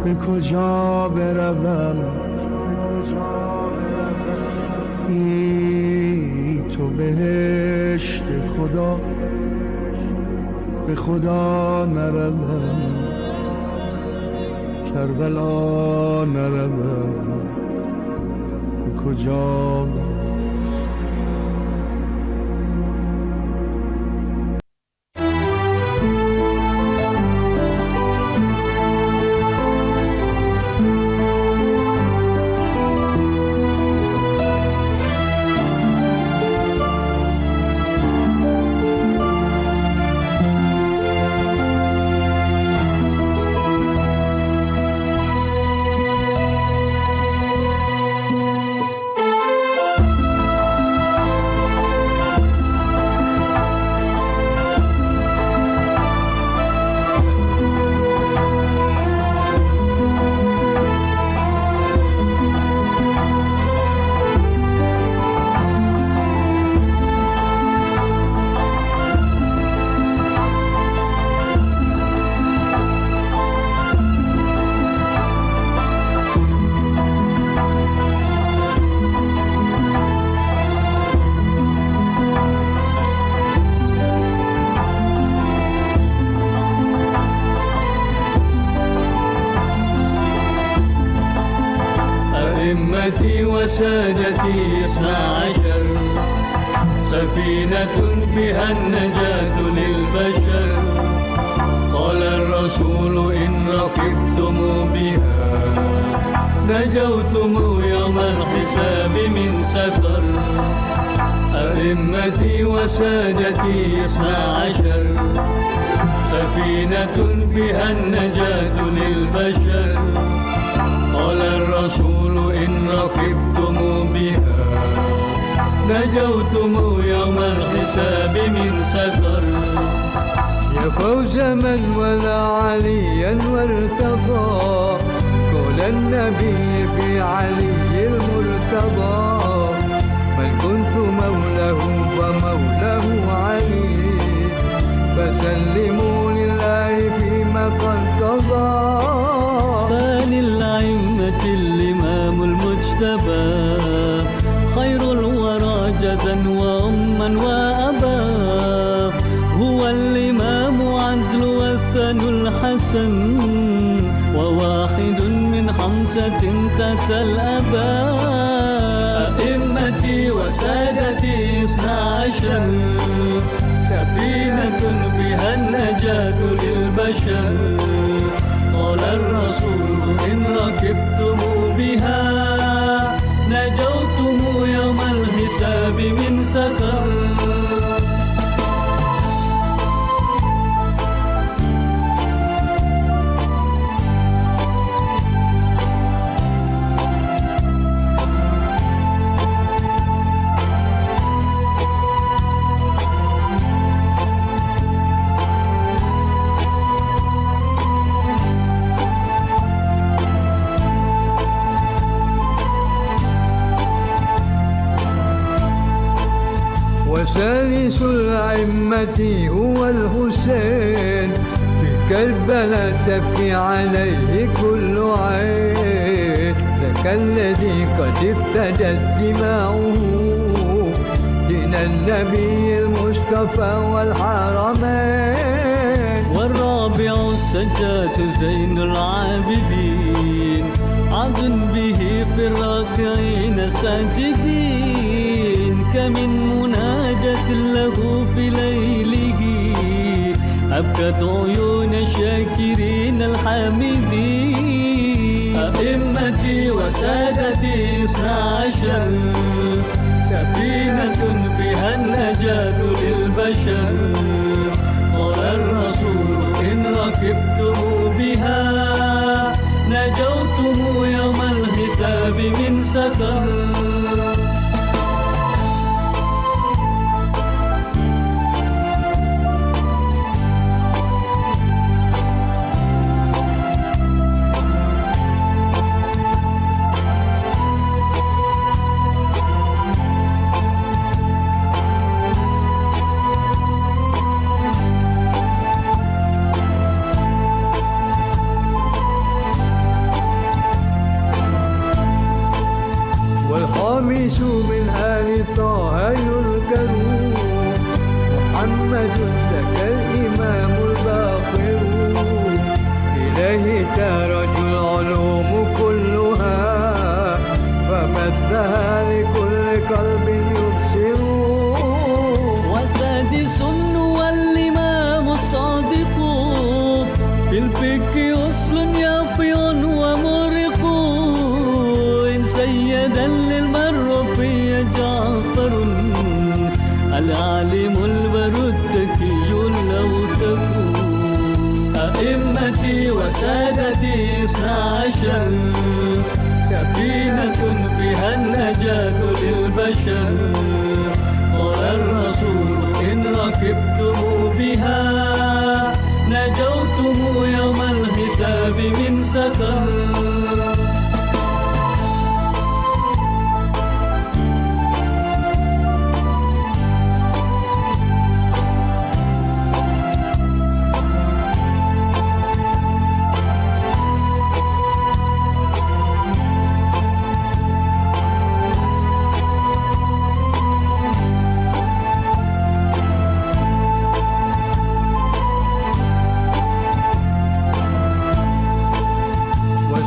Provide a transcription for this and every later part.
به کجا بروم بی تو بهشت خدا به خدا نروم کربلا نروم به کجا أئمتي وسادتي 12 سفينة فيها النجاة للبشر قال الرسول إن ركبتم بها نجوتم يوم الحساب من سفر أئمتي وسادتي 12 سفينة فيها النجاة للبشر قال الرسول إن ركبتم بها نجوتم يوم الحساب من سفر يا فوز من ولا عليا وارتضى قول النبي في علي المرتضى من كنت مولاه فمولاه علي فسلموا لله فيما قد قضى ثاني الأئمة الإمام المجتبى خير الورى جدا وأما وأبا هو الإمام عدل والثن الحسن وواحد من 5 تتى الأبا أئمتي وسادتي 12 سفينة فيها النجاة للبشر قال الرسول إن ركبتم بها نجوتم يوم الحساب من سقر وثالث الأئمة هو الحسين في كربلاء تبكي عليه كل عين ذاك الذي قد افتدت دماؤه دين النبي المصطفى والحرمين والرابع السجاد زين العابدين عد به في الراكعين ساجدين كمن مناجاة له في ليله أبكت عيون الشاكرين الحامدين أئمتي وسادتي 12 سفينة فيها النجاة للبشر قال الرسول إن ركبتم بها نجوتم يوم الحساب من سقر الخصيص من آل طه يذكر محمد ذاك الإمام الباقر إليه ترج العلوم كلها فبثها لكل قلب يبصر. وسادس هو الإمام الصادق في الفقه أصل يافع ومرق إن سيدا للمرفي جعفر العالم البر التكي الأوثق. أئمتي وسادتي 12 سفينة فيها النجاة للبشر قال الرسول إن ركبتم بها نجوتم يوم الحساب من سقر.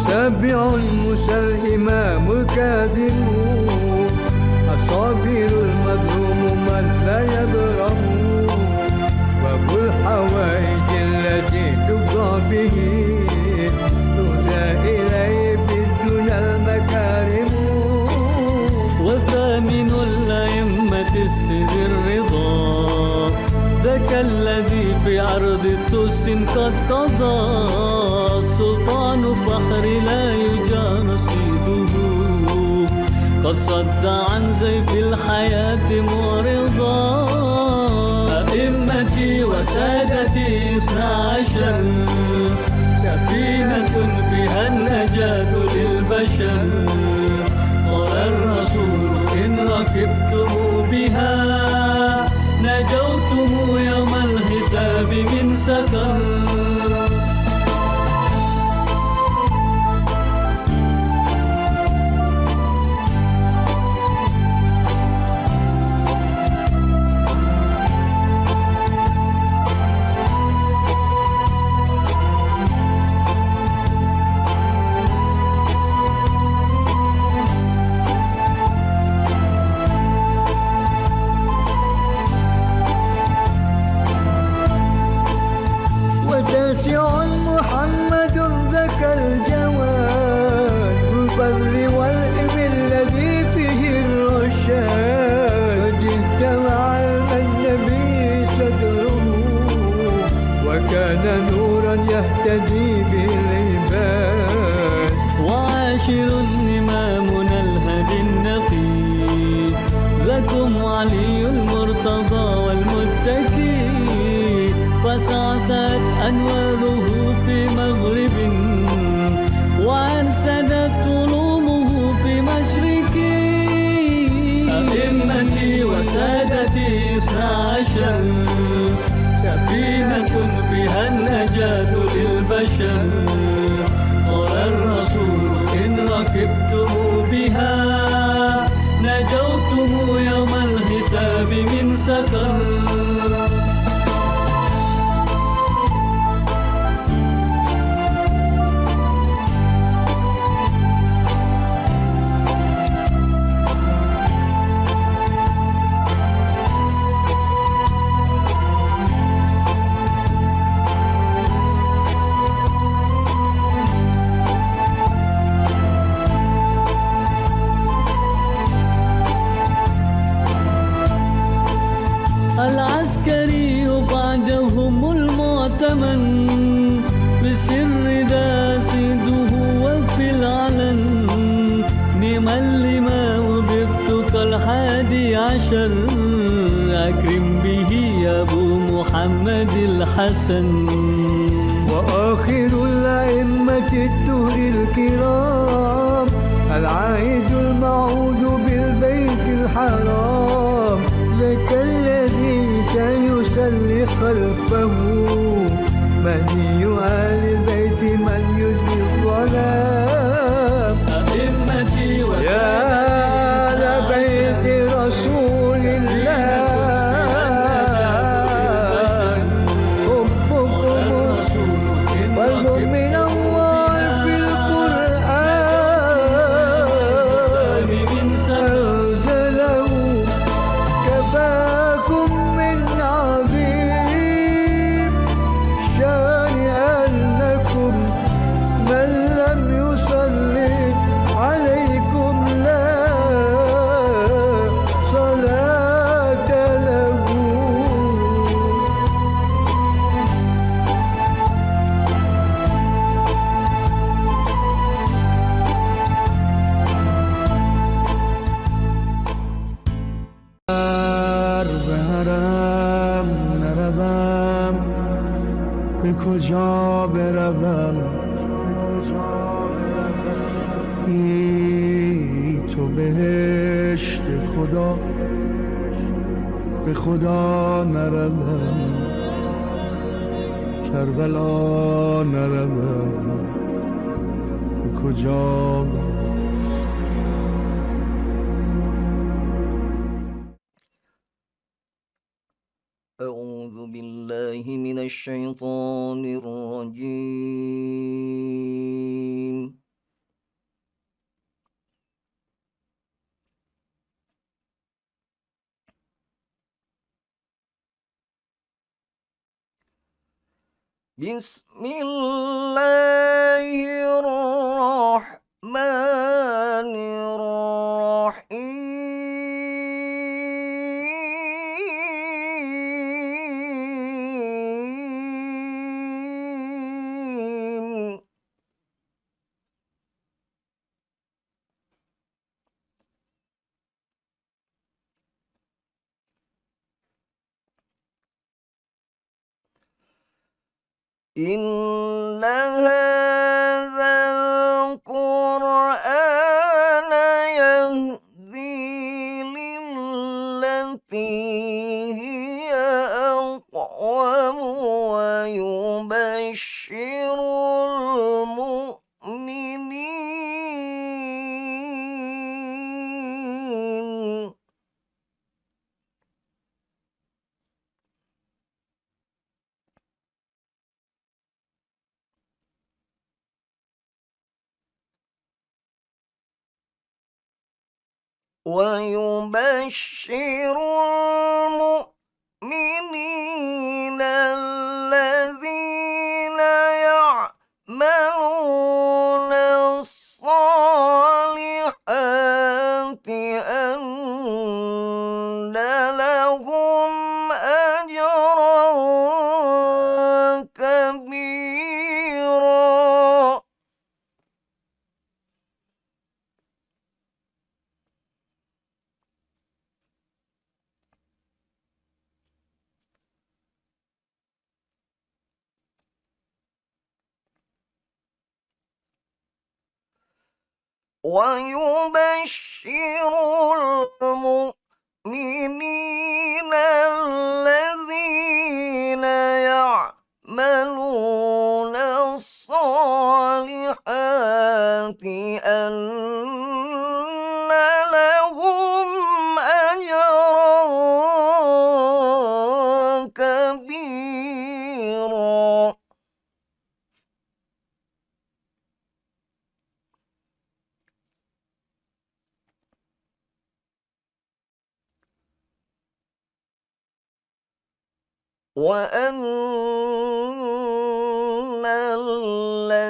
سابع موسى الإمام الكاذب الصابر المظلوم من لا يبرم باب الحوائج التي تقضى به تهدى إليه في الدنيا المكارم. وثامن الأئمة السر الرضا ذاك الذي في عرض التس قد قضى سلطان فخر لا يجار صيده قد صد عن زيف الحياة معرضا. أئمتي وسادتي 12 سفينة فيها النجاة للبشر قال الرسول إن ركبتم بها نجوتم يوم الحساب من سقر. وتاسع محمد ذاك الجواد ذو الفضل والعلم الذي فيه الرشاد اجتمع النبي صدره وكان نورا يهتدي به العباد. وعاشر إمامنا الهدي النقي لكم علي المرتضى والمتكي فسعسعت أنواره في مغرب وأنسدت علومه في مشرق. أئمتي وسادتي 12 سفينة فيها النجاة للبشر قال الرسول إن ركبتم بها نجوتم يوم الحساب من سقر. العسكري بعدهم المعتمن بسر داسده وفي العلن نعم الإمام بالتقى 11 أكرم به أبو محمد الحسن. وآخر الأئمة الدهر الكرام العائد الموعود بالبيت الحرام ذاك الذي سيصلي خلفه مني آل البيت من يجري الظلام. أئمتي يا به خدا نروم کربلا نروم به کجا أعوذ بالله من الشيطان الرجيم بسم الله الرحمن الرحيم إن هذا القرآن يهدي للتي هي أقوم ويبشر المؤمنين الذين يعملون الصالحات أن لهم أجرا كبيرا ويبشر المؤمنين الذين يعملون الصالحات أن لهم أجرا كبيرا وأن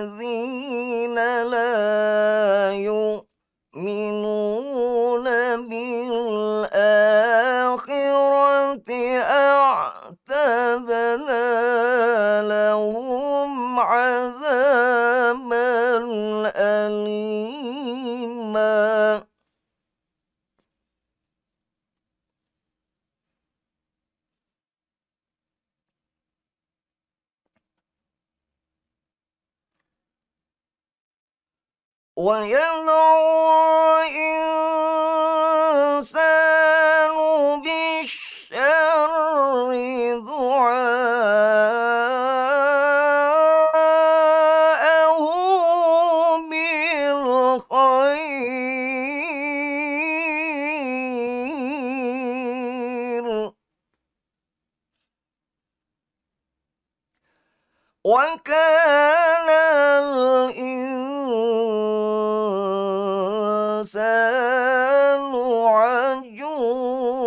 الذين لا يؤمنون بالآخرة أعتدنا لهم عذابا أليما ويدعو الإنسان بالشر دعاءه بالخير وكان الإنسان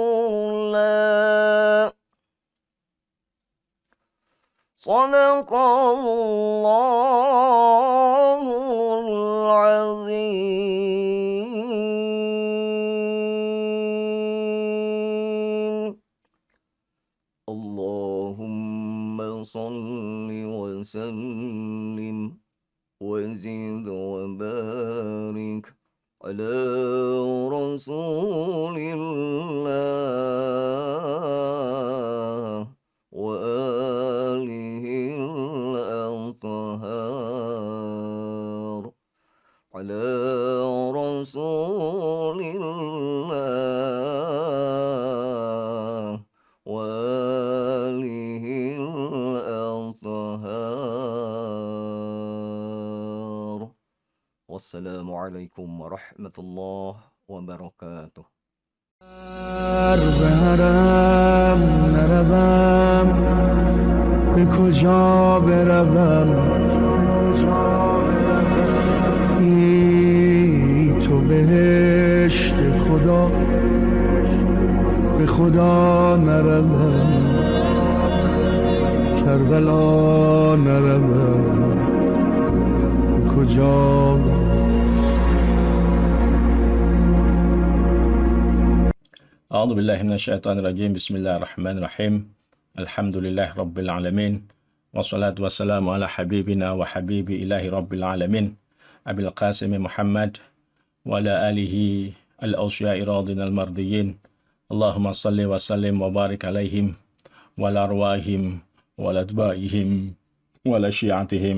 عجولا صدق الله العظيم اللهم صل وسلم وزد وبارك على رسول الله وآله الأطهار على رسول الله Wassalamualaikum warahmatullahi wabarakatuh. به حرم نروم به کجا بروم بی تو بهشت خدا به خدا نروم کربلا نروم به کجا أعوذ بالله من الشيطان الرجيم بسم الله الرحمن الرحيم الحمد لله رب العالمين والصلاة والسلام على حبيبنا وحبيب إله رب العالمين أبي القاسم محمد وعلى آله الأوصياء راضين المرضيين اللهم صل وسلم وبارك عليهم وعلى أرواحهم وعلى أتباعهم وعلى شيعتهم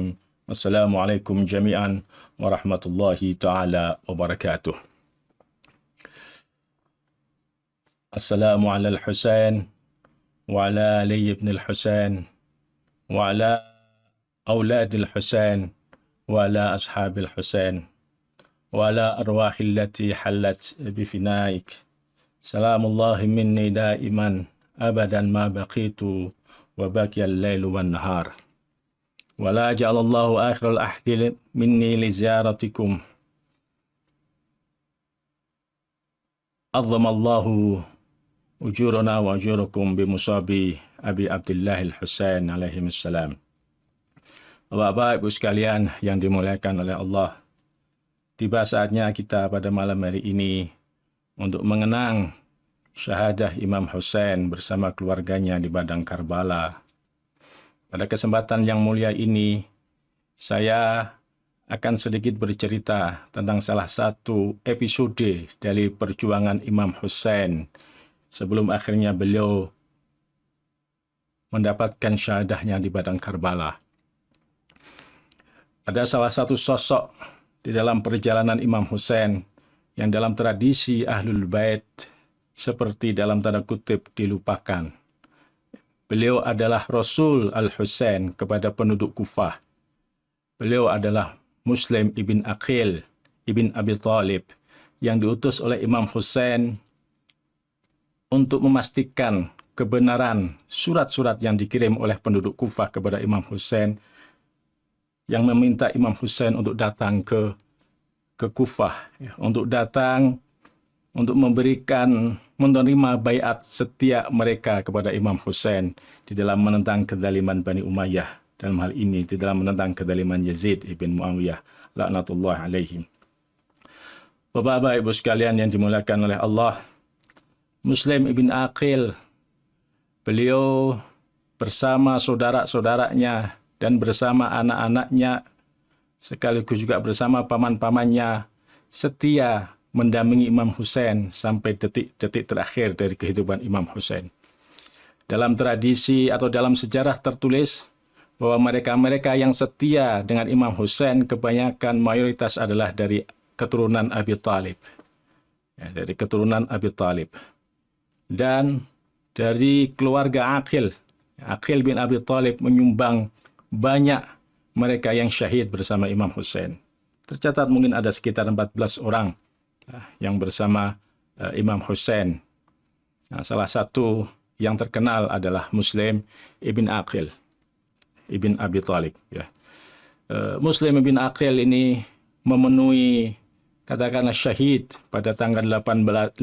والسلام عليكم جميعا ورحمة الله تعالى وبركاته. السلام على الحسين وعلى علي بن الحسين وعلى أولاد الحسين وعلى أصحاب الحسين وعلى أرواح التي حلت بفنائك سلام الله مني دائما أبدا ما بقيت وبقي الليل والنهار ولا جعل الله آخر العهد مني لزيارتكم عظم الله ujurana wa ujurukum bimusabi Abi Abdullah al-Husain alaihissalam. Bapak-bapak ibu sekalian yang dimuliakan oleh Allah, tiba saatnya kita pada malam hari ini untuk mengenang syahadah Imam Husain bersama keluarganya di Padang Karbala. Pada kesempatan yang mulia ini, saya akan sedikit bercerita tentang salah satu episode dari perjuangan Imam Husain sebelum akhirnya beliau mendapatkan syahadahnya di Padang Karbala. Ada salah satu sosok di dalam perjalanan Imam Husain yang dalam tradisi Ahlul Bait seperti dalam tanda kutip dilupakan. Beliau adalah Rasul Al-Husain kepada penduduk Kufah. Beliau adalah Muslim ibn Aqil ibn Abi Thalib yang diutus oleh Imam Husain untuk memastikan kebenaran surat-surat yang dikirim oleh penduduk Kufah kepada Imam Husain yang meminta Imam Husain untuk datang ke Kufah, untuk datang untuk menerima baiat setia mereka kepada Imam Husain di dalam menentang kezaliman Bani Umayyah, dalam hal ini di dalam menentang kezaliman Yazid ibn Muawiyah laknatullah alaihim. Bapak-bapak ibu sekalian yang dimuliakan oleh Allah, Muslim ibn Aqil, beliau bersama saudara-saudaranya dan bersama anak-anaknya, sekaligus juga bersama paman-pamannya, setia mendampingi Imam Husain sampai detik-detik terakhir dari kehidupan Imam Husain. Dalam tradisi atau dalam sejarah tertulis bahwa mereka-mereka yang setia dengan Imam Husain kebanyakan mayoritas adalah dari keturunan Abi Thalib. Ya, dari keturunan Abi Thalib. Dan dari keluarga Aqil bin Abi Thalib menyumbang banyak mereka yang syahid bersama Imam Husain. Tercatat mungkin ada sekitar 14 orang yang bersama Imam Husain. Nah, salah satu yang terkenal adalah Muslim ibn Aqil ibn Abi Thalib. Ya. Muslim ibn Aqil ini memenuhi katakanlah syahid pada tanggal 8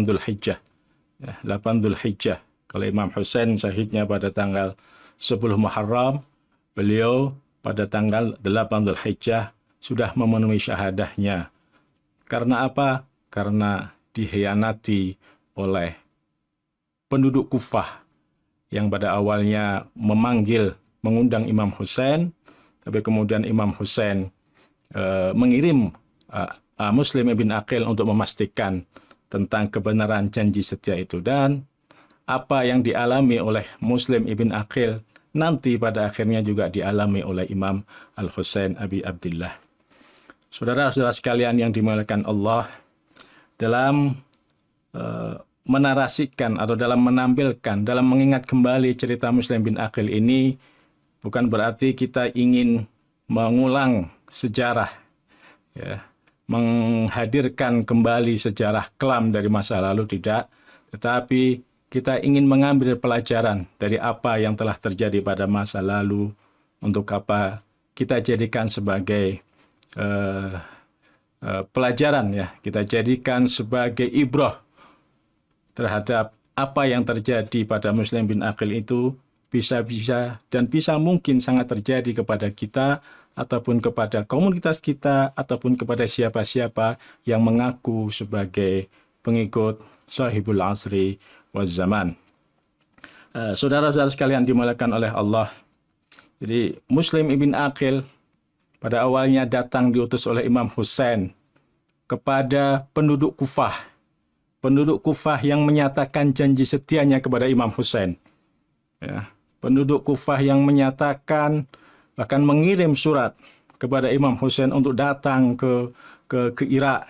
Dzulhijjah. Ya, 8 Dzulhijjah. Kalau Imam Husain syahidnya pada tanggal 10 Muharram, beliau pada tanggal 8 Dzulhijjah sudah memenuhi syahadahnya. Karena apa? Karena dikhianati oleh penduduk Kufah yang pada awalnya mengundang Imam Husain, tapi kemudian Imam Husain mengirim Muslim ibn Aqil untuk memastikan tentang kebenaran janji setia itu. Dan apa yang dialami oleh Muslim ibn Aqil nanti pada akhirnya juga dialami oleh Imam Al-Husain Abi Abdullah. Saudara-saudara sekalian yang dimuliakan Allah, dalam menarasikan atau dalam menampilkan, dalam mengingat kembali cerita Muslim bin Aqil ini, bukan berarti kita ingin mengulang sejarah ya, menghadirkan kembali sejarah kelam dari masa lalu, tidak, tetapi kita ingin mengambil pelajaran dari apa yang telah terjadi pada masa lalu, untuk apa kita jadikan sebagai pelajaran, ya, kita jadikan sebagai ibrah terhadap apa yang terjadi pada Muslim bin Aqil itu bisa dan bisa mungkin sangat terjadi kepada kita ataupun kepada komunitas kita ataupun kepada siapa-siapa yang mengaku sebagai pengikut sahibul asri waz zaman. Saudara-saudara sekalian dimuliakan oleh Allah. Jadi Muslim ibn Aqil pada awalnya datang diutus oleh Imam Husain kepada penduduk Kufah. Penduduk Kufah yang menyatakan janji setianya kepada Imam Husain. Ya, penduduk Kufah yang menyatakan, bahkan mengirim surat kepada Imam Husain untuk datang ke Irak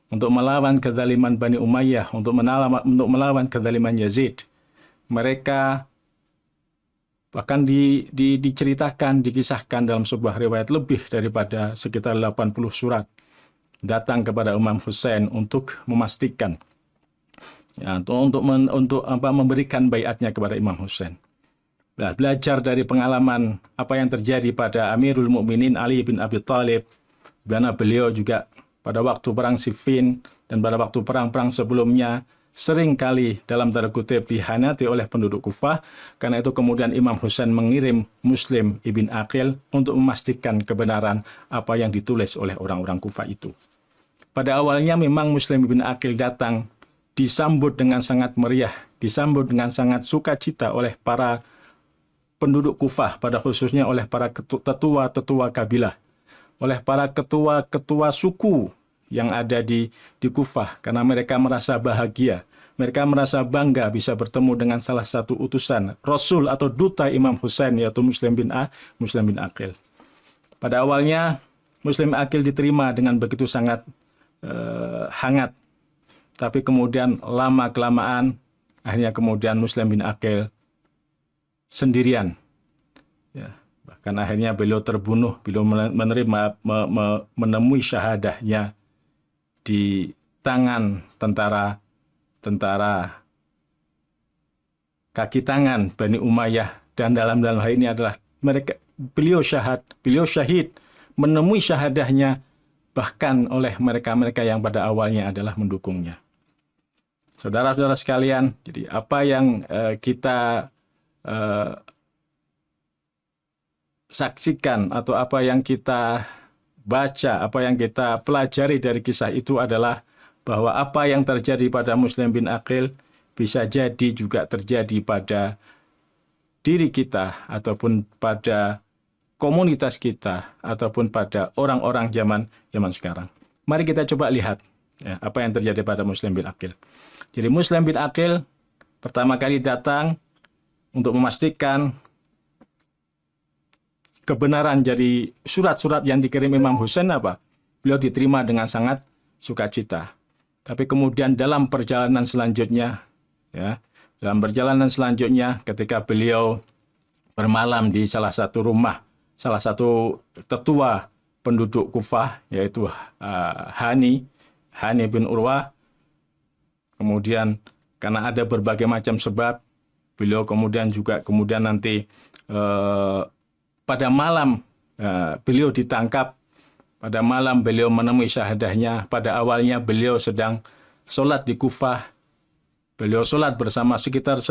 untuk melawan kezaliman Bani Umayyah, untuk melawan kezaliman Yazid. Mereka bahkan diceritakan, dikisahkan dalam sebuah riwayat lebih daripada sekitar 80 surat datang kepada Imam Husain untuk memastikan, ya, untuk memberikan baiatnya kepada Imam Husain. Nah, belajar dari pengalaman apa yang terjadi pada Amirul Mukminin Ali bin Abi Thalib, di mana beliau juga pada waktu perang Siffin dan pada waktu perang-perang sebelumnya sering kali dalam tanda kutip dihanati oleh penduduk Kufah. Karena itu kemudian Imam Husain mengirim Muslim ibn Aqil untuk memastikan kebenaran apa yang ditulis oleh orang-orang Kufah itu. Pada awalnya memang Muslim ibn Aqil datang disambut dengan sangat meriah, disambut dengan sangat sukacita oleh para penduduk Kufah, pada khususnya oleh para tetua-tetua kabilah, oleh para ketua-ketua suku yang ada di Kufah, karena mereka merasa bahagia, mereka merasa bangga bisa bertemu dengan salah satu utusan Rasul atau duta Imam Husain, yaitu Muslim bin Aqil. Pada awalnya Muslim Aqil diterima dengan begitu sangat hangat, tapi kemudian lama-kelamaan akhirnya kemudian Muslim bin Aqil sendirian, ya, bahkan akhirnya beliau terbunuh, beliau menemui syahadahnya di tangan tentara kaki tangan Bani Umayyah, dan dalam hal ini adalah beliau syahid menemui syahadahnya bahkan oleh mereka-mereka yang pada awalnya adalah mendukungnya. Saudara-saudara sekalian, jadi apa yang kita saksikan atau apa yang kita baca, apa yang kita pelajari dari kisah itu adalah bahwa apa yang terjadi pada Muslim bin Aqil bisa jadi juga terjadi pada diri kita ataupun pada komunitas kita ataupun pada orang-orang zaman sekarang. Mari kita coba lihat, ya, apa yang terjadi pada Muslim bin Aqil. Jadi Muslim bin Aqil pertama kali datang untuk memastikan kebenaran dari surat-surat yang dikirim Imam Husain apa? Beliau diterima dengan sangat sukacita. Tapi kemudian dalam perjalanan selanjutnya, ya, ketika beliau bermalam di salah satu rumah, salah satu tetua penduduk Kufah, yaitu Hani bin Urwah. Kemudian karena ada berbagai macam sebab, beliau kemudian nanti pada malam beliau ditangkap. Pada malam beliau menemui syahadahnya. Pada awalnya beliau sedang sholat di Kufah. Beliau sholat bersama sekitar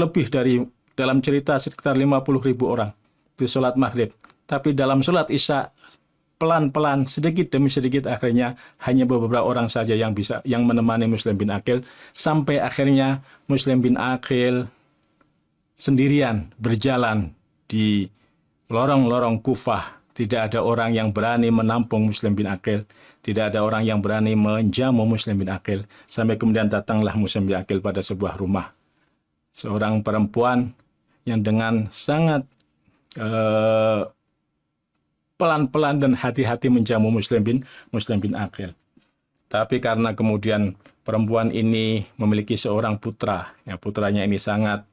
lebih dari, dalam cerita sekitar 50.000 orang di sholat maghrib. Tapi dalam sholat isya pelan-pelan, sedikit demi sedikit, akhirnya hanya beberapa orang saja yang menemani Muslim bin Aqil, sampai akhirnya Muslim bin Aqil sendirian berjalan di lorong-lorong Kufah. Tidak ada orang yang berani menampung Muslim bin Aqil, tidak ada orang yang berani menjamu Muslim bin Aqil, sampai kemudian datanglah Muslim bin Aqil pada sebuah rumah. Seorang perempuan yang dengan sangat pelan-pelan dan hati-hati menjamu Muslim bin Aqil. Tapi karena kemudian perempuan ini memiliki seorang putra, ya, putranya ini sangat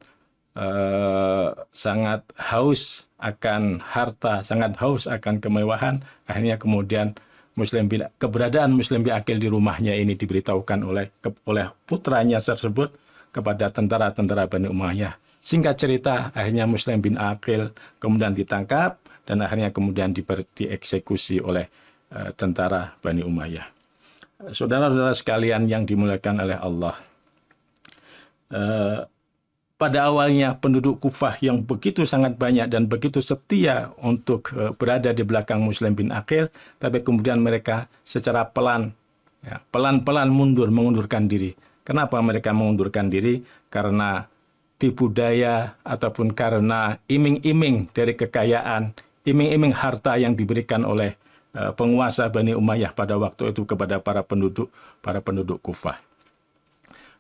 haus akan harta, sangat haus akan kemewahan, akhirnya kemudian keberadaan Muslim bin Aqil di rumahnya ini diberitahukan oleh putranya tersebut kepada tentara-tentara Bani Umayyah. Singkat cerita, akhirnya Muslim bin Aqil kemudian ditangkap dan akhirnya kemudian dieksekusi oleh tentara Bani Umayyah. Saudara-saudara sekalian yang dimuliakan oleh Allah, pada awalnya penduduk Kufah yang begitu sangat banyak dan begitu setia untuk berada di belakang Muslim bin Aqil, tapi kemudian mereka secara pelan-pelan mengundurkan diri. Kenapa mereka mengundurkan diri? Karena tipu daya ataupun karena iming-iming dari kekayaan, iming-iming harta yang diberikan oleh penguasa Bani Umayyah pada waktu itu kepada para penduduk Kufah.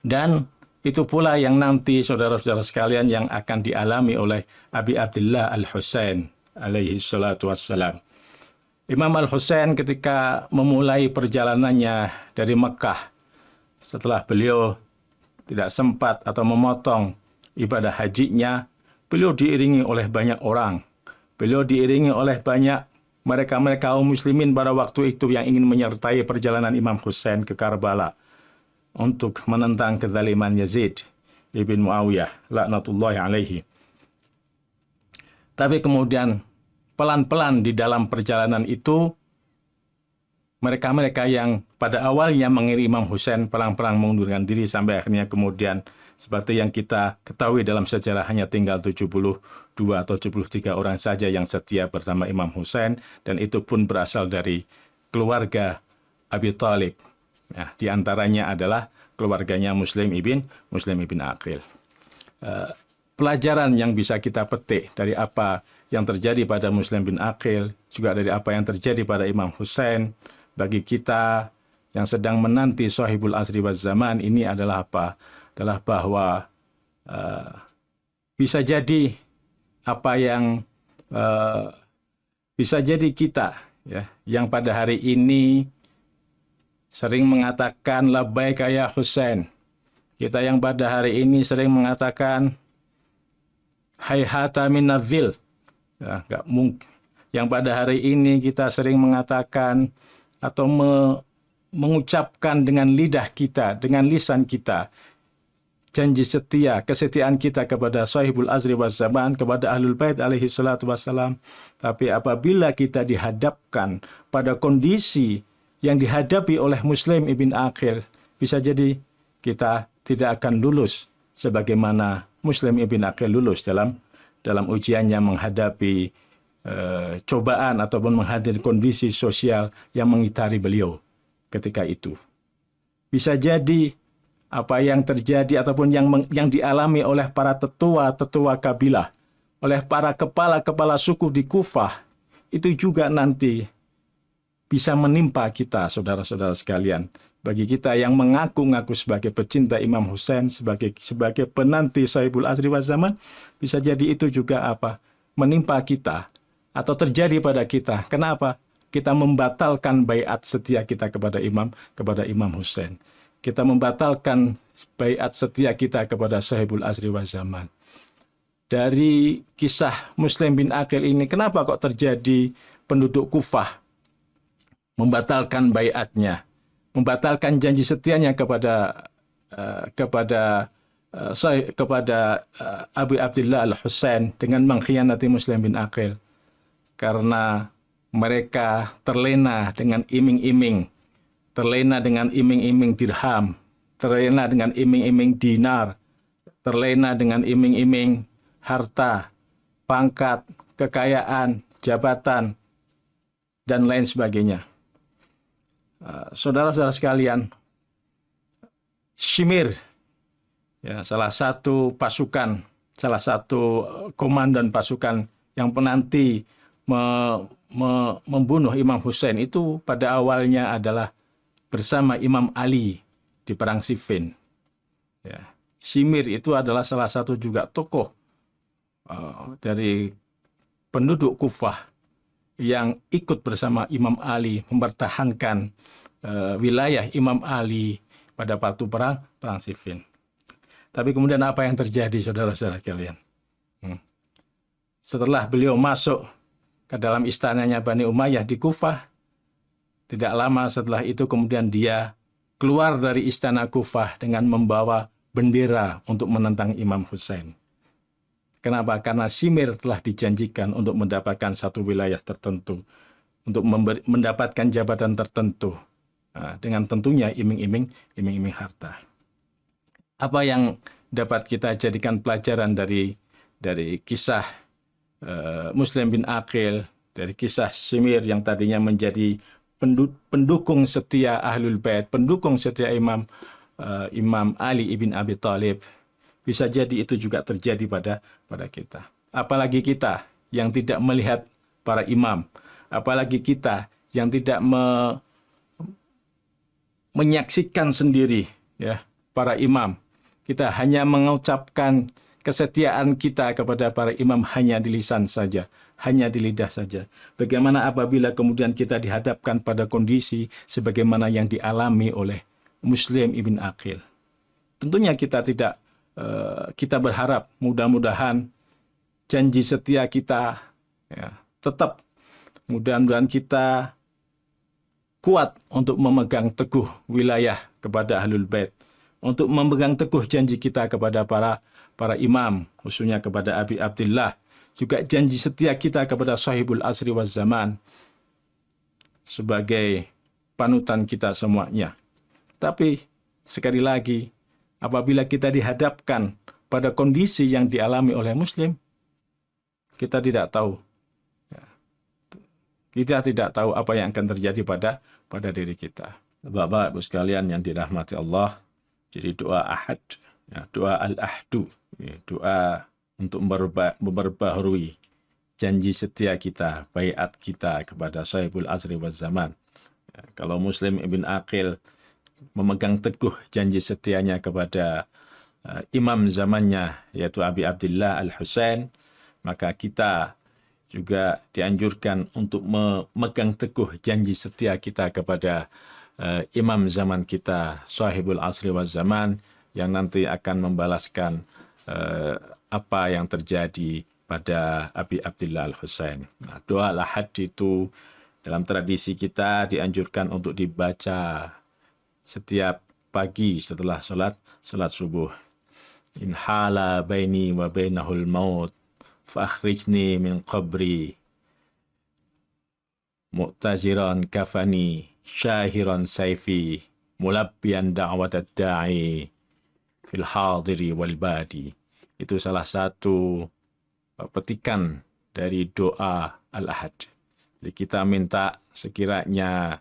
Dan itu pula yang nanti saudara-saudara sekalian yang akan dialami oleh Abi Abdullah Al-Husain alaihi salatu wassalam. Imam Al-Husain ketika memulai perjalanannya dari Mekah, setelah beliau tidak sempat atau memotong ibadah hajinya, beliau diiringi oleh banyak orang. Beliau diiringi oleh banyak mereka kaum muslimin pada waktu itu yang ingin menyertai perjalanan Imam Husain ke Karbala untuk menentang kezaliman Yazid ibn Muawiyah laknatullahi alaihi. Tapi kemudian pelan-pelan di dalam perjalanan itu mereka yang pada awalnya mengiringi Imam Husain pelan-pelan mengundurkan diri sampai akhirnya kemudian seperti yang kita ketahui dalam sejarah hanya tinggal 72 atau 73 orang saja yang setia bersama Imam Husain, dan itu pun berasal dari keluarga Abi Thalib. Nah, di antaranya adalah keluarganya Muslim ibn Aqil. Pelajaran yang bisa kita petik dari apa yang terjadi pada Muslim bin Aqil, juga dari apa yang terjadi pada Imam Husain, bagi kita yang sedang menanti Sahibul Asri waz Zaman ini adalah apa? Adalah bahwa bisa jadi apa yang bisa jadi kita ya, yang pada hari ini sering mengatakan labbaika ya Husain. Kita yang pada hari ini sering mengatakan hayhata min nadzil. Ya, enggak mungkin. Yang pada hari ini kita sering mengatakan atau mengucapkan dengan lidah kita, dengan lisan kita, janji setia, kesetiaan kita kepada Sahibul Asri waz Zaman, kepada Ahlul Bait alaihi salatu wassalam. Tapi apabila kita dihadapkan pada kondisi yang dihadapi oleh Muslim ibn Aqil, bisa jadi kita tidak akan lulus sebagaimana Muslim ibn Aqil lulus dalam ujiannya menghadapi cobaan ataupun menghadapi kondisi sosial yang mengitari beliau ketika itu. Bisa jadi apa yang terjadi ataupun yang dialami oleh para tetua kabilah, oleh para kepala suku di Kufah, itu juga nanti bisa menimpa kita, saudara-saudara sekalian. Bagi kita yang mengaku-ngaku sebagai pecinta Imam Husain, sebagai penanti Sahibul Asri waz Zaman, bisa jadi itu juga menimpa kita atau terjadi pada kita. Kenapa? Kita membatalkan baiat setia kita kepada Imam Husain. Kita membatalkan baiat setia kita kepada Sahibul Asri waz Zaman. Dari kisah Muslim bin Aqil ini, kenapa kok terjadi penduduk Kufah membatalkan baiatnya, membatalkan janji setianya kepada Abu Abdullah Al-Husain dengan mengkhianati Muslim bin Aqil? Karena mereka terlena dengan iming-iming, terlena dengan iming-iming dirham, terlena dengan iming-iming dinar, terlena dengan iming-iming harta, pangkat, kekayaan, jabatan, dan lain sebagainya. Saudara-saudara sekalian, Shimir, ya, salah satu komandan pasukan yang penanti membunuh Imam Husain itu pada awalnya adalah bersama Imam Ali di perang Siffin. Ya, Shimir itu adalah salah satu juga tokoh dari penduduk Kufah yang ikut bersama Imam Ali mempertahankan wilayah Imam Ali pada waktu perang Siffin. Tapi kemudian apa yang terjadi, saudara-saudara sekalian? Setelah beliau masuk ke dalam istananya Bani Umayyah di Kufah, Tidak lama setelah itu kemudian dia keluar dari istana Kufah dengan membawa bendera untuk menentang Imam Hussein. Kenapa? Karena Shimir telah dijanjikan untuk mendapatkan satu wilayah tertentu, untuk mendapatkan jabatan tertentu, dengan tentunya iming-iming harta. Apa yang dapat kita jadikan pelajaran dari kisah Muslim bin Aqil, dari kisah Shimir yang tadinya menjadi pendukung setia Ahlul Bait, pendukung setia Imam Ali ibn Abi Thalib, bisa jadi itu juga terjadi pada kita. Apalagi kita yang tidak melihat para imam, apalagi kita yang tidak menyaksikan sendiri ya para imam. Kita hanya mengucapkan kesetiaan kita kepada para imam hanya di lisan saja, hanya di lidah saja. Bagaimana apabila kemudian kita dihadapkan pada kondisi sebagaimana yang dialami oleh Muslim ibn Aqil? Tentunya kita berharap mudah-mudahan janji setia kita ya, tetap, mudah-mudahan kita kuat untuk memegang teguh wilayah kepada Ahlul Bait, untuk memegang teguh janji kita kepada para imam, khususnya kepada Abi Abdillah, juga janji setia kita kepada Sahibul Asri waz Zaman sebagai panutan kita semuanya. Tapi sekali lagi, apabila kita dihadapkan pada kondisi yang dialami oleh Muslim, kita tidak tahu. Kita tidak tahu apa yang akan terjadi pada diri kita. Bapak Ibu sekalian yang dirahmati Allah, jadi doa ahad, ya, doa al-ahdu, ya, doa untuk memperbaharui janji setia kita, baiat kita kepada Sahibul Asri waz Zaman. Ya, kalau Muslim ibn Aqil memegang teguh janji setianya kepada imam zamannya, yaitu Abi Abdillah Al-Husain, maka kita juga dianjurkan untuk memegang teguh janji setia kita kepada imam zaman kita, Sahibul Asri waz Zaman, yang nanti akan membalaskan apa yang terjadi pada Abi Abdillah Al-Husain. Nah, doa al-ahad itu dalam tradisi kita dianjurkan untuk dibaca setiap pagi setelah salat subuh. In hala baini wa bainahul maut fa akhrijni min qabri mu'taziran kafani syahiran saifi mulabbiyan da'wat ad-da'i fil hadiri wal badi. Itu salah satu petikan dari doa al-ahad. Jadi kita minta sekiranya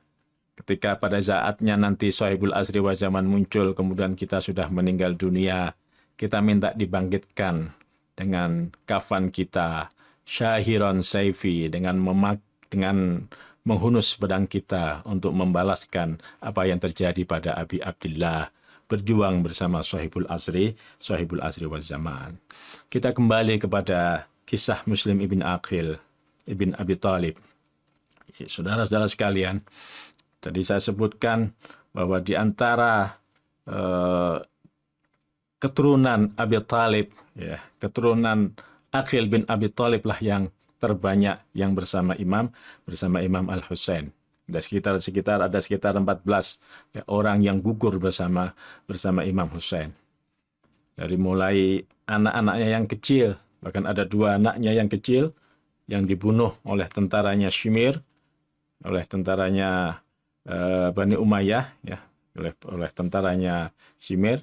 ketika pada saatnya nanti Sahibul Asri waz Zaman muncul, kemudian kita sudah meninggal dunia, kita minta dibangkitkan dengan kafan kita, syahiran saifi, dengan menghunus pedang kita untuk membalaskan apa yang terjadi pada Abi Abdillah, berjuang bersama Sahibul Asri waz Zaman. Kita kembali kepada kisah Muslim ibn Aqil ibn Abi Thalib. Saudara-saudara sekalian, tadi saya sebutkan bahwa di antara keturunan Abi Thalib, ya, keturunan Aqil bin Abi Thalib lah yang terbanyak yang bersama Imam Al-Husain. Ada sekitar 14 ya, orang yang gugur bersama Imam Husain. Dari mulai anak-anaknya yang kecil, bahkan ada 2 anaknya yang kecil yang dibunuh oleh tentaranya Shimir, oleh tentaranya Bani Umayyah, ya, oleh tentaranya Shimir,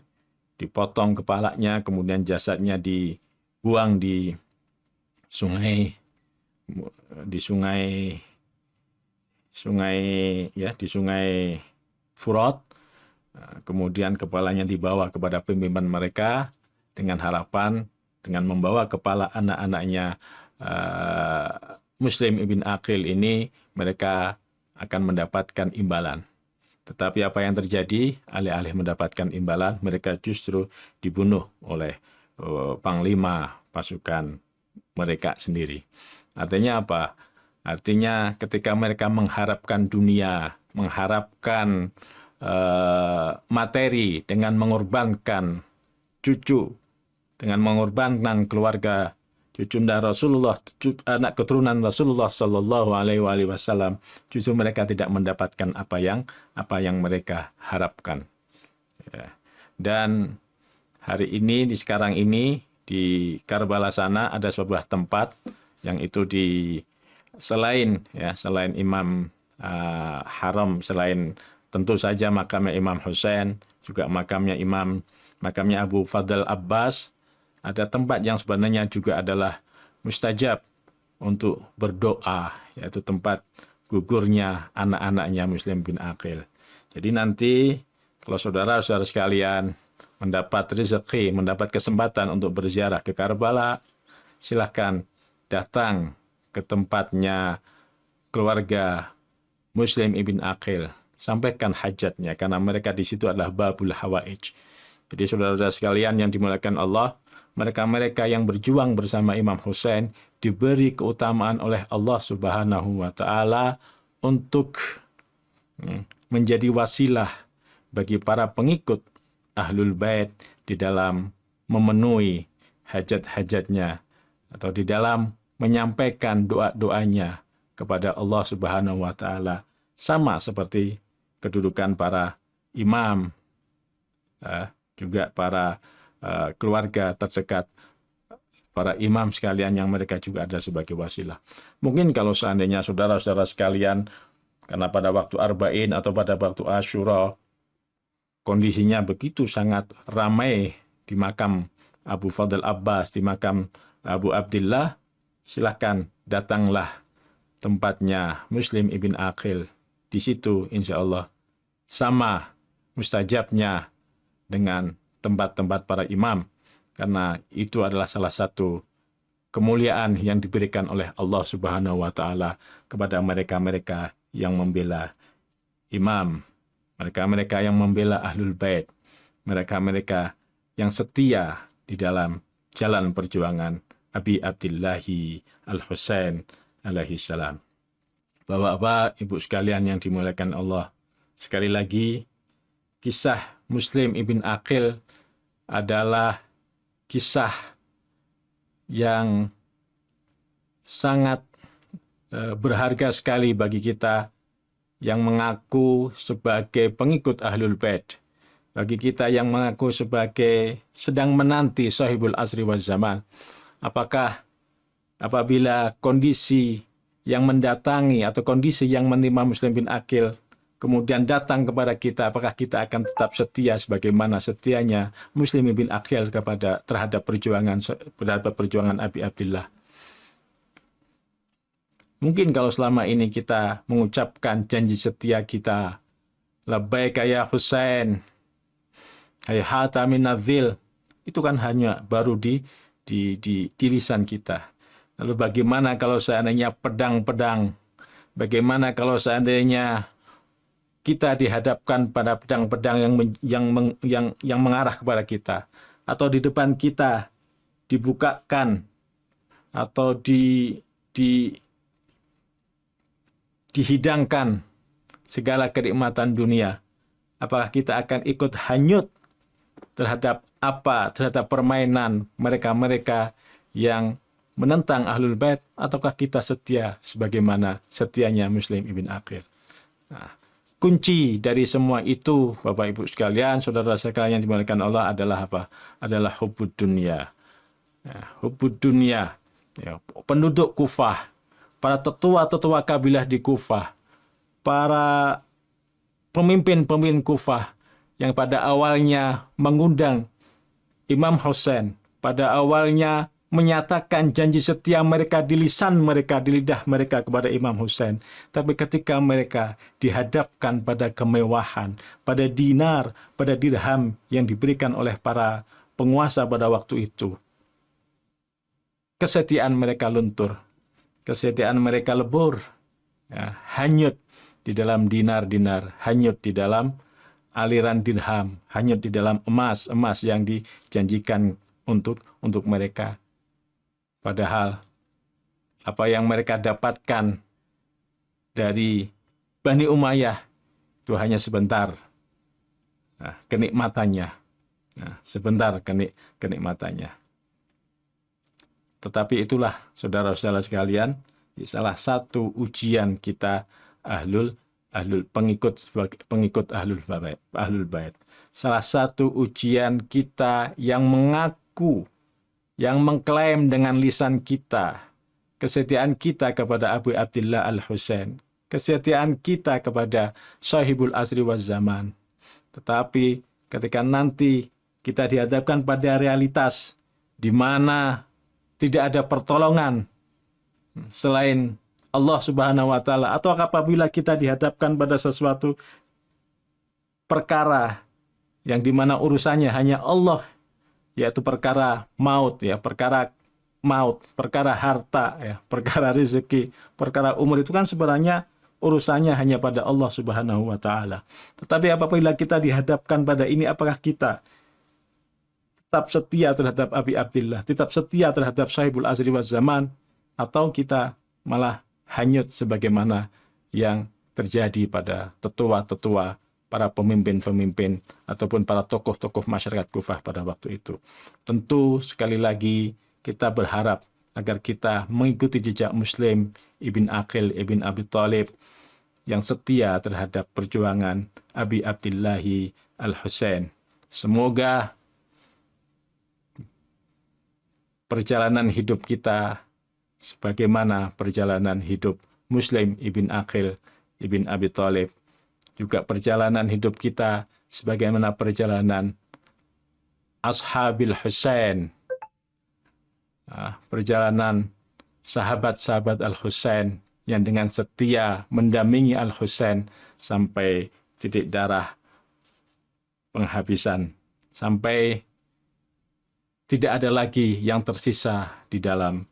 dipotong kepalanya, kemudian jasadnya dibuang di sungai Furat. Kemudian kepalanya dibawa kepada pimpinan mereka dengan harapan dengan membawa kepala anak-anaknya Muslim ibn Aqil ini, mereka akan mendapatkan imbalan. Tetapi apa yang terjadi? Alih-alih mendapatkan imbalan, mereka justru dibunuh oleh panglima pasukan mereka sendiri. Artinya apa? Artinya ketika mereka mengharapkan dunia, mengharapkan materi dengan mengorbankan cucu, dengan mengorbankan keluarga cucunda Rasulullah, anak keturunan Rasulullah Shallallahu Alaihi Wasallam, justru mereka tidak mendapatkan apa yang mereka harapkan. Ya. Dan hari ini, sekarang ini di Karbala sana ada sebuah tempat yang itu selain Imam Haram, selain tentu saja makamnya Imam Hussein, juga makamnya Abu Fadl Abbas. Ada tempat yang sebenarnya juga adalah mustajab untuk berdoa, yaitu tempat gugurnya anak-anaknya Muslim bin Aqil. Jadi nanti kalau saudara-saudara sekalian mendapat rezeki, mendapat kesempatan untuk berziarah ke Karbala, silahkan datang ke tempatnya keluarga Muslim ibn Aqil. Sampaikan hajatnya, karena mereka di situ adalah babul hawaij. Jadi saudara-saudara sekalian yang dimuliakan Allah, mereka-mereka yang berjuang bersama Imam Hussein diberi keutamaan oleh Allah Subhanahu wa Ta'ala untuk menjadi wasilah bagi para pengikut Ahlul Bait di dalam memenuhi hajat-hajatnya atau di dalam menyampaikan doa-doanya kepada Allah Subhanahu wa Ta'ala, sama seperti kedudukan para imam, juga para keluarga terdekat para imam sekalian yang mereka juga ada sebagai wasilah. Mungkin kalau seandainya saudara-saudara sekalian, karena pada waktu Arba'in atau pada waktu Asyura kondisinya begitu sangat ramai di makam Abu Fadl Abbas, di makam Abu Abdillah, silahkan datanglah tempatnya Muslim ibn Aqil. Di situ insya Allah sama mustajabnya dengan tempat-tempat para imam, karena itu adalah salah satu kemuliaan yang diberikan oleh Allah Subhanahu wa Ta'ala kepada mereka-mereka yang membela imam, mereka-mereka yang membela Ahlul Bait, mereka-mereka yang setia di dalam jalan perjuangan Abi Abdillahi Al-Husain alaihi salam. Bapak-bapak, ibu sekalian yang dimuliakan Allah, sekali lagi kisah Muslim ibn Aqil adalah kisah yang sangat berharga sekali bagi kita yang mengaku sebagai pengikut Ahlul Bait, bagi kita yang mengaku sebagai sedang menanti sahibul asri waz zaman. Apakah apabila kondisi yang mendatangi atau kondisi yang menimpa Muslim bin Aqil kemudian datang kepada kita, apakah kita akan tetap setia sebagaimana setianya Muslim bin Aqil terhadap perjuangan Abi Abdillah? Mungkin kalau selama ini kita mengucapkan janji setia kita, labbaika ya Husain, hai hatamin nadzil, itu kan hanya baru di lisan kita. Lalu bagaimana kalau seandainya pedang-pedang? Bagaimana kalau seandainya kita dihadapkan pada pedang-pedang yang mengarah kepada kita, atau di depan kita dibukakan atau dihidangkan segala kenikmatan dunia? Apakah kita akan ikut hanyut terhadap permainan mereka-mereka yang menentang Ahlul Bait, ataukah kita setia sebagaimana setianya Muslim ibn Aqil? Nah, kunci dari semua itu, Bapak Ibu sekalian, saudara sekalian yang dimuliakan Allah, adalah apa? Adalah hubbud dunya. Hubbud dunya. Ya, penduduk Kufah, para tetua-tetua kabilah di Kufah, para pemimpin-pemimpin Kufah yang pada awalnya mengundang Imam Hussein, pada awalnya menyatakan janji setia mereka di lisan mereka, di lidah mereka kepada Imam Hussein. Tapi ketika mereka dihadapkan pada kemewahan, pada dinar, pada dirham yang diberikan oleh para penguasa pada waktu itu, kesetiaan mereka luntur, kesetiaan mereka lebur, ya, hanyut di dalam dinar-dinar, hanyut di dalam aliran dirham, hanyut di dalam emas yang dijanjikan untuk mereka. Padahal apa yang mereka dapatkan dari Bani Umayyah itu hanya sebentar kenikmatannya. Sebentar kenikmatannya. Tetapi itulah saudara-saudara sekalian, salah satu ujian kita pengikut ahlul bait. Salah satu ujian kita yang mengaku, yang mengklaim dengan lisan kita kesetiaan kita kepada Abu Abdillah Al-Husain, kesetiaan kita kepada Sahibul Asri waz Zaman. Tetapi ketika nanti kita dihadapkan pada realitas di mana tidak ada pertolongan selain Allah Subhanahu wa taala, atau apabila kita dihadapkan pada sesuatu perkara yang di mana urusannya hanya Allah, yaitu perkara maut, perkara harta, perkara rezeki, perkara umur, itu kan sebenarnya urusannya hanya pada Allah Subhanahu wa taala. Tetapi apabila kita dihadapkan pada ini, apakah kita tetap setia terhadap Abi Abdillah, tetap setia terhadap Sahibul Asri waz Zaman, atau kita malah hanyut sebagaimana yang terjadi pada tetua-tetua, para pemimpin-pemimpin ataupun para tokoh-tokoh masyarakat Kufah pada waktu itu. Tentu sekali lagi kita berharap agar kita mengikuti jejak Muslim Ibn Aqil Ibn Abi Thalib yang setia terhadap perjuangan Abi Abdillahi Al-Husain. Semoga perjalanan hidup kita sebagaimana perjalanan hidup Muslim Ibn Aqil Ibn Abi Thalib, juga perjalanan hidup kita sebagaimana perjalanan Ashabil Husain, perjalanan sahabat-sahabat Al-Husain yang dengan setia mendampingi Al-Husain sampai titik darah penghabisan, sampai tidak ada lagi yang tersisa di dalam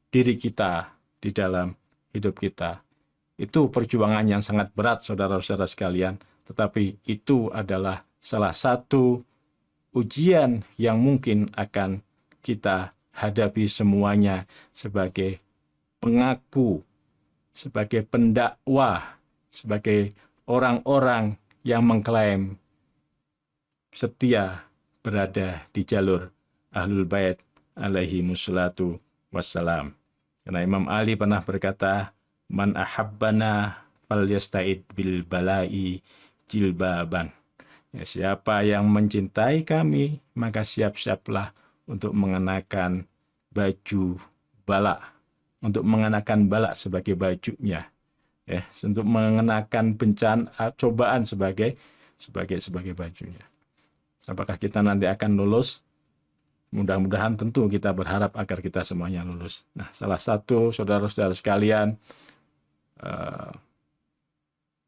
diri kita, di dalam hidup kita. Itu perjuangan yang sangat berat, saudara-saudara sekalian, tetapi itu adalah salah satu ujian yang mungkin akan kita hadapi semuanya sebagai pengaku, sebagai pendakwah, sebagai orang-orang yang mengklaim setia berada di jalur Ahlul Bait alaihi musallatu wassalam. Karena Imam Ali pernah berkata, "Man ahabbana falyasta'id bil bala'i jilbaban." Ya, siapa yang mencintai kami, maka siap-siaplah untuk mengenakan baju bala, untuk mengenakan bala sebagai bajunya, ya, untuk mengenakan bencana, cobaan sebagai bajunya. Apakah kita nanti akan lulus? Mudah-mudahan, tentu kita berharap agar kita semuanya lulus. Nah, salah satu saudara-saudara sekalian,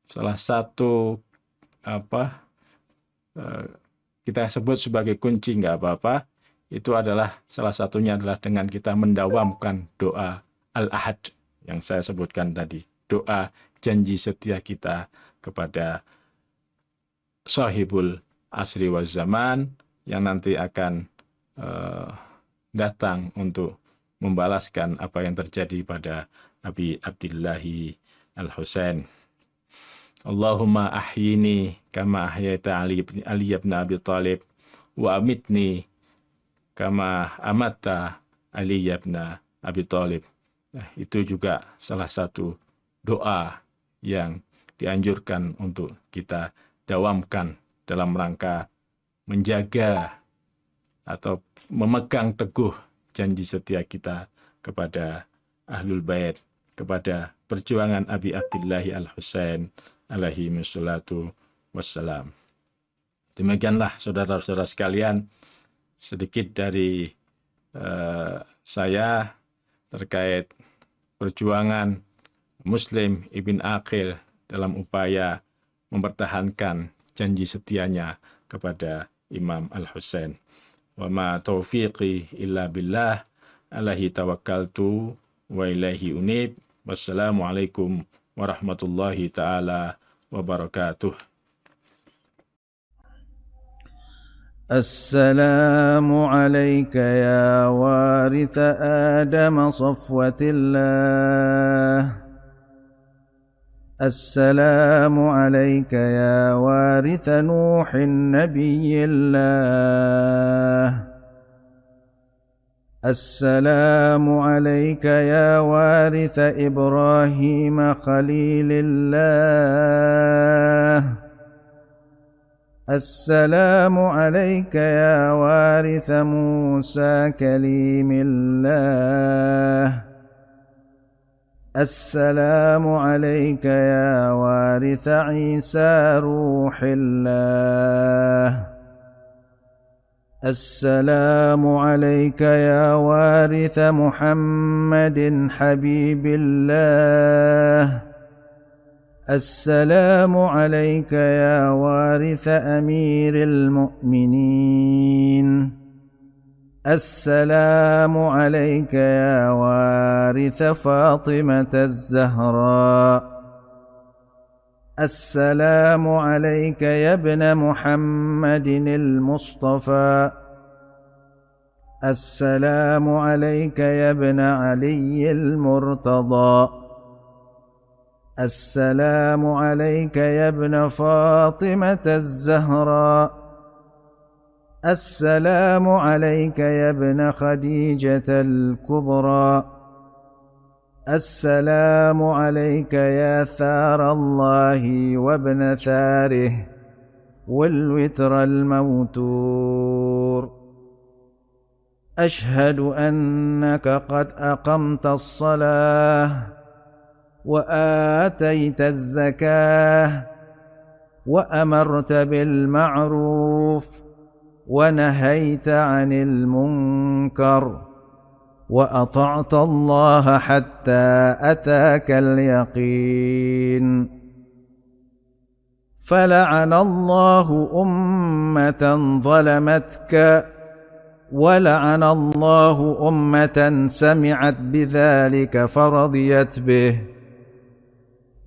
salah satu kita sebut sebagai kunci, nggak apa-apa, itu adalah salah satunya adalah dengan kita mendawamkan doa Al-Ahad yang saya sebutkan tadi, doa janji setia kita kepada Sahibul Asri waz Zaman yang nanti akan datang untuk membalaskan apa yang terjadi pada Abi Abdillahi Al-Husain. Allahumma ahyini kama ahyaita Ali ibn Abi Thalib wa amitni kama amatta Ali ibn Abi Thalib. Nah, itu juga salah satu doa yang dianjurkan untuk kita dawamkan dalam rangka menjaga atau memegang teguh janji setia kita kepada Ahlul Bait, kepada perjuangan Abi Abdillahi Al-Husain alaihi wassalatu wassalam. Demikianlah saudara-saudara sekalian, sedikit dari saya terkait perjuangan Muslim Ibn Aqil dalam upaya mempertahankan janji setianya kepada Imam Al-Husain. Wa ma taufiqi illa billah, alaihi tawakkaltu wa ilaihi unib. Wassalamualaikum warahmatullahi ta'ala wabarakatuh. السلام عليك يا وارث آدم صفوة الله. السلام عليك يا وارث نوح نبي الله. السلام عليك يا وارث إبراهيم خليل الله. السلام عليك يا وارث موسى كليم الله. السلام عليك يا وارث عيسى روح الله. السلام عليك يا وارث محمد حبيب الله. السلام عليك يا وارث أمير المؤمنين. السلام عليك يا وارث فاطمة الزهراء. السلام عليك يا ابن محمد المصطفى. السلام عليك يا ابن علي المرتضى. السلام عليك يا ابن فاطمة الزهراء. السلام عليك يا ابن خديجة الكبرى. السلام عليك يا ثار الله وابن ثاره والوتر الموتور. أشهد أنك قد أقمت الصلاة وآتيت الزكاة وأمرت بالمعروف ونهيت عن المنكر وأطعت الله حتى أتاك اليقين. فلعن الله أمة ظلمتك ولعن الله أمة سمعت بذلك فرضيت به.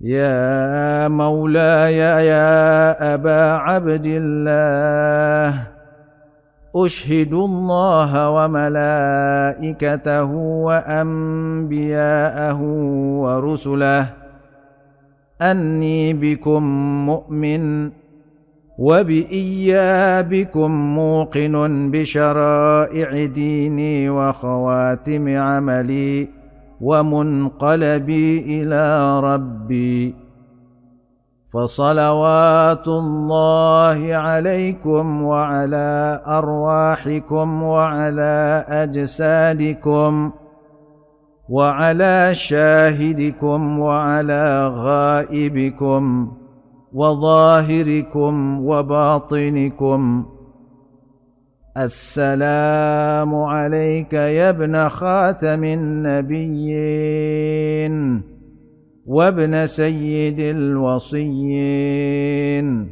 يا مولاي يا أبا عبد الله أشهد الله وملائكته وأنبياءه ورسله أني بكم مؤمن وبإيابكم موقن بشرائع ديني وخواتم عملي ومنقلبي إلى ربي. فصلوات الله عليكم وعلى أرواحكم وعلى أجسادكم وعلى شاهدكم وعلى غائبكم وظاهركم وباطنكم. السلام عليك يا ابن خاتم النبيين وابن سيد الوصيين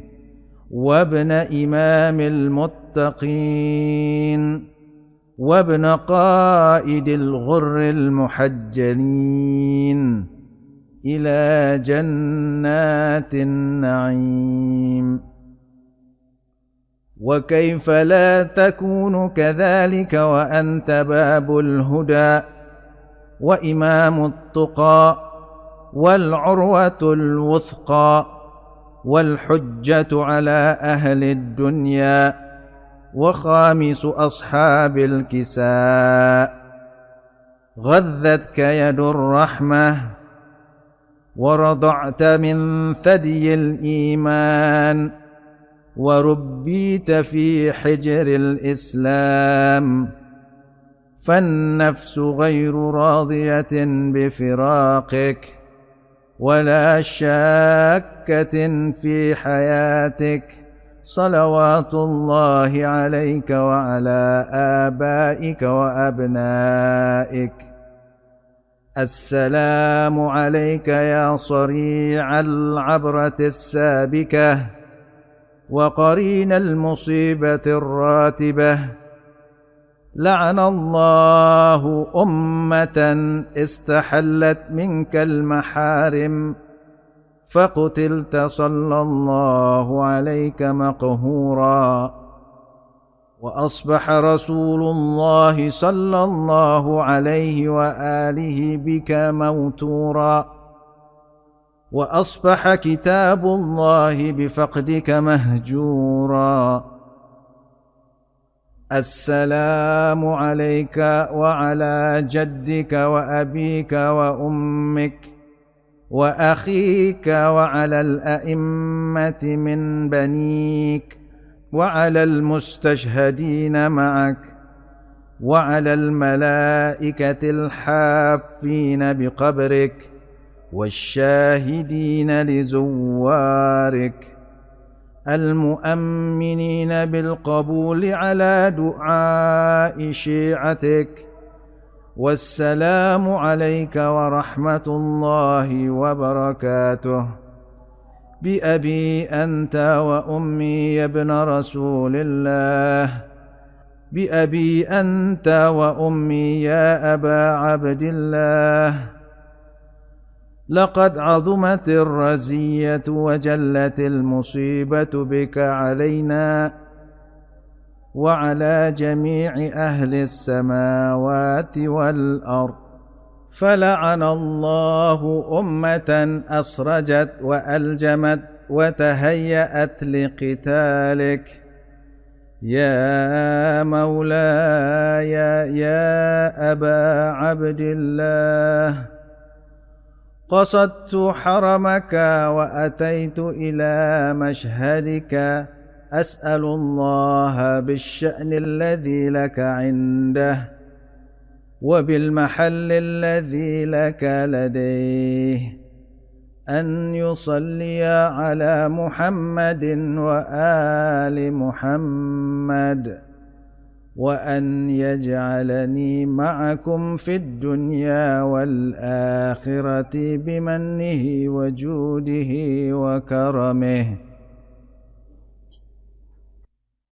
وابن إمام المتقين وابن قائد الغر المحجلين إلى جنات النعيم. وكيف لا تكون كذلك وأنت باب الهدى وإمام التقى والعروة الوثقى والحجة على أهل الدنيا وخامس أصحاب الكساء. غذتك يد الرحمة ورضعت من ثدي الإيمان وربيت في حجر الإسلام. فالنفس غير راضية بفراقك ولا شاكة في حياتك. صلوات الله عليك وعلى آبائك وأبنائك. السلام عليك يا صريع العبرة السابكة وقرين المصيبة الراتبة. لعن الله أمة استحلت منك المحارم فقتلت صلى الله عليك مقهورا. وأصبح رسول الله صلى الله عليه وآله بك موتورا. وأصبح كتاب الله بفقدك مهجورا. السلام عليك وعلى جدك وأبيك وأمك وأخيك وعلى الأئمة من بنيك وعلى المستشهدين معك وعلى الملائكة الحافين بقبرك والشاهدين لزوارك المؤمنين بالقبول على دعاء شيعتك. والسلام عليك ورحمة الله وبركاته. بأبي أنت وأمي يا ابن رسول الله، بأبي أنت وأمي يا أبا عبد الله. لقد عظمت الرزية وجلت المصيبة بك علينا وعلى جميع أهل السماوات والأرض، فلعن الله أمة أسرجت وألجمت وتهيأت لقتالك. يا مولاي يا أبا عبد الله، قصدت حرمك وأتيت إلى مشهدك أسأل الله بالشأن الذي لك عنده وبالمحل الذي لك لديه أن يصلي على محمد وآل محمد، وأن يجعلني معكم في الدنيا والآخرة بمنه وجوده وكرمه.